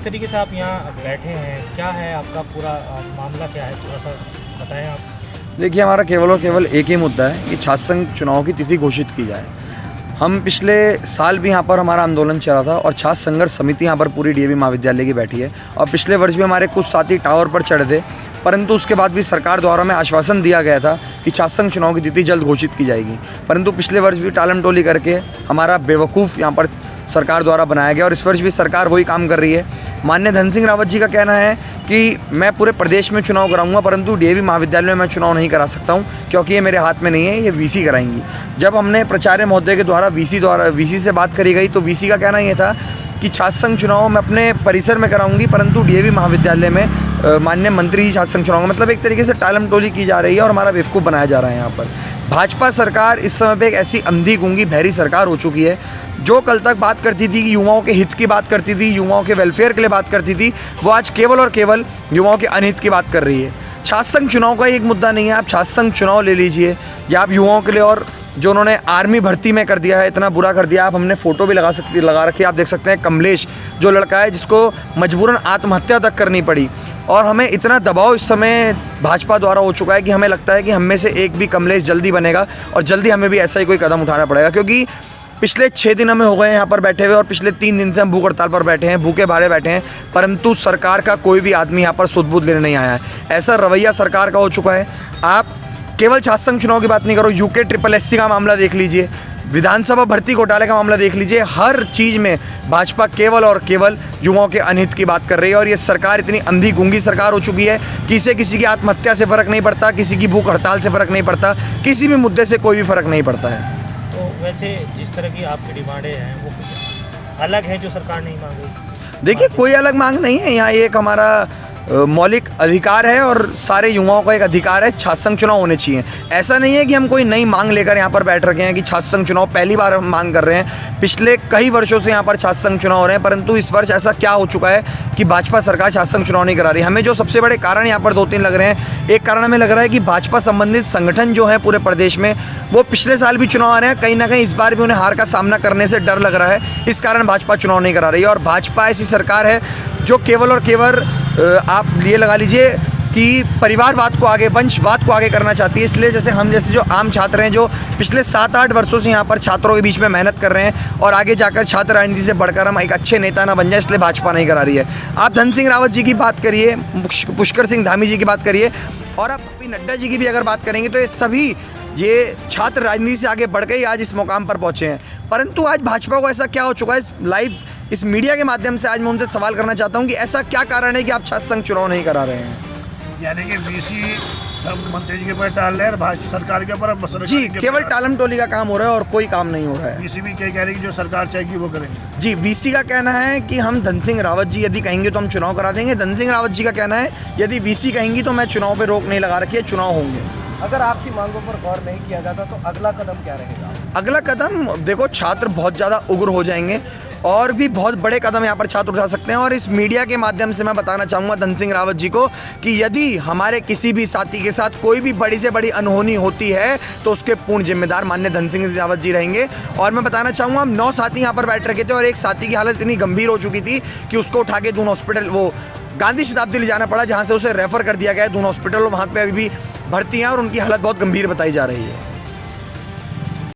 जिस तरीके से आप यहाँ बैठे हैं, क्या है आपका पूरा मामला क्या है, थोड़ा सा बताएं आप। देखिए, हमारा केवल और केवल एक ही मुद्दा है कि छात्र संघ चुनाव की तिथि घोषित की जाए। हम पिछले साल भी यहाँ पर हमारा आंदोलन चला था और छात्र संघर्ष समिति यहाँ पर पूरी डीएवी महाविद्यालय की बैठी है और पिछले वर्ष भी हमारे कुछ साथी टावर पर चढ़े थे, परंतु उसके बाद भी सरकार द्वारा हमें आश्वासन दिया गया था कि छात्र संघ चुनाव की तिथि जल्द घोषित की जाएगी, परंतु पिछले वर्ष भी टालम टोली करके हमारा बेवकूफ़ यहाँ पर सरकार द्वारा बनाया गया और इस वर्ष भी सरकार वही काम कर रही है। माननीय धन सिंह रावत जी का कहना है कि मैं पूरे प्रदेश में चुनाव कराऊंगा, परंतु डीएवी महाविद्यालय में मैं चुनाव नहीं करा सकता हूं क्योंकि ये मेरे हाथ में नहीं है, ये वीसी कराएंगी। जब हमने प्राचार्य महोदय के द्वारा वीसी से बात करी गई तो वीसी का कहना ये था कि छात्र संघ चुनाव मैं अपने परिसर में कराऊंगी, परंतु डीएवी महाविद्यालय में माननीय मंत्री जी छात्र संघ चुनाव, मतलब एक तरीके से टालम टोली की जा रही है और हमारा बेवकूफ़ बनाया जा रहा है। यहाँ पर भाजपा सरकार इस समय पे एक ऐसी अंधी गूंगी बहरी सरकार हो चुकी है जो कल तक बात करती थी कि युवाओं के हित की बात करती थी, युवाओं के वेलफेयर के लिए बात करती थी, वो आज केवल और केवल युवाओं के अनहित की बात कर रही है। छात्र संघ चुनाव का एक मुद्दा नहीं है, आप छात्र संघ चुनाव ले लीजिए या आप युवाओं के लिए, और जो उन्होंने आर्मी भर्ती में कर दिया है, इतना बुरा कर दिया। आप हमने फ़ोटो भी लगा रखी है, आप देख सकते हैं कमलेश जो लड़का है जिसको मजबूरन आत्महत्या तक करनी पड़ी, और हमें इतना दबाव इस समय भाजपा द्वारा हो चुका है कि हमें लगता है कि हम में से एक भी कमलेश जल्दी बनेगा और जल्दी हमें भी ऐसा ही कोई कदम उठाना पड़ेगा, क्योंकि पिछले 6 दिन हमें हो गए यहाँ पर बैठे हुए और पिछले 3 दिन से हम भूख हड़ताल पर बैठे हैं, भूखे भारे बैठे हैं, परंतु सरकार का कोई भी आदमी यहाँ पर सुध-बुध लेने नहीं आया है। ऐसा रवैया सरकार का हो चुका है। आप केवल छात्र संघ चुनाव की बात नहीं करो, यूके SSS का मामला देख लीजिए, विधानसभा भर्ती घोटाले का मामला देख लीजिए, हर चीज़ में भाजपा केवल और केवल युवाओं के अनहित की बात कर रही है। और ये सरकार इतनी अंधी गूंगी सरकार हो चुकी है कि इसे किसी की आत्महत्या से फ़र्क नहीं पड़ता, किसी की भूख हड़ताल से फ़र्क नहीं पड़ता, किसी भी मुद्दे से कोई भी फ़र्क नहीं पड़ता है। तो वैसे जिस तरह की आपकी डिमांडें हैं वो कुछ अलग है जो सरकार नहीं मांग रही। देखिए, कोई अलग मांग नहीं है, यहाँ एक हमारा मौलिक अधिकार है और सारे युवाओं का एक अधिकार है, छात्र संघ चुनाव होने चाहिए। ऐसा नहीं है कि हम कोई नई मांग लेकर यहाँ पर बैठ रखे हैं कि छात्र संघ चुनाव पहली बार हम मांग कर रहे हैं। पिछले कई वर्षों से यहाँ पर छात्र संघ चुनाव हो रहे हैं, परंतु इस वर्ष ऐसा क्या हो चुका है कि भाजपा सरकार छात्र संघ चुनाव नहीं करा रही। हमें जो सबसे बड़े कारण यहाँ पर 2-3 लग रहे हैं, एक कारण हमें लग रहा है कि भाजपा संबंधित संगठन जो है पूरे प्रदेश में, वो पिछले साल भी चुनाव आ रहे हैं, कहीं ना कहीं इस बार भी उन्हें हार का सामना करने से डर लग रहा है, इस कारण भाजपा चुनाव नहीं करा रही है। और भाजपा ऐसी सरकार है जो केवल और केवल आप ये लगा लीजिए कि परिवारवाद को आगे, वंशवाद को आगे करना चाहती है। इसलिए जैसे हम जैसे जो आम छात्र हैं जो पिछले 7-8 वर्षों से यहाँ पर छात्रों के बीच में मेहनत कर रहे हैं और आगे जाकर छात्र राजनीति से बढ़कर हम एक अच्छे नेता ना बन जाए, इसलिए भाजपा नहीं करा रही है। आप धन सिंह रावत जी की बात करिए, पुष्कर सिंह धामी जी की बात करिए, और आप पी नड्डा जी की भी अगर बात करेंगे तो ये सभी ये छात्र राजनीति से आगे बढ़ गई, आज इस मुकाम पर पहुँचे हैं। परंतु आज भाजपा को ऐसा क्या हो चुका है, इस मीडिया के माध्यम से आज मैं उनसे सवाल करना चाहता हूं कि ऐसा क्या कारण है कि आप छात्र संघ चुनाव नहीं करा रहे हैं। यानी कि वीसी मंत्री जी के ऊपर टाल रहे हैं, भाजपा सरकार के ऊपर जी केवल टालम टोली का काम हो रहा है और कोई काम नहीं हो रहा है। वीसी भी क्या कह रही है कि जो सरकार चाहेगी वो करेंगे। जी, वीसी का कहना है कि हम धन सिंह रावत जी यदि कहेंगे तो हम चुनाव करा देंगे। धन सिंह रावत जी का कहना है यदि वीसी कहेंगी तो मैं चुनाव पर रोक नहीं लगा रखी है, चुनाव होंगे। अगर आपकी मांगों पर गौर नहीं किया जाता तो अगला कदम क्या रहेगा? अगला कदम देखो, छात्र बहुत ज़्यादा उग्र हो जाएंगे और भी बहुत बड़े कदम यहाँ पर छात्र उठा सकते हैं। और इस मीडिया के माध्यम से मैं बताना चाहूँगा धन सिंह रावत जी को कि यदि हमारे किसी भी साथी के साथ कोई भी बड़ी से बड़ी अनहोनी होती है तो उसके पूर्ण जिम्मेदार माननीय धन सिंह रावत जी रहेंगे। और मैं बताना चाहूँगा, हम 9 साथी यहाँ पर बैठ रखे थे और एक साथी की हालत इतनी गंभीर हो चुकी थी कि उसको उठा के दून हॉस्पिटल, वो गांधी शताब्दी ले जाना पड़ा, जहाँ से उसे रेफ़र कर दिया गया है दून हॉस्पिटल, वहाँ पर अभी भी भर्ती हैं और उनकी हालत बहुत गंभीर बताई जा रही है।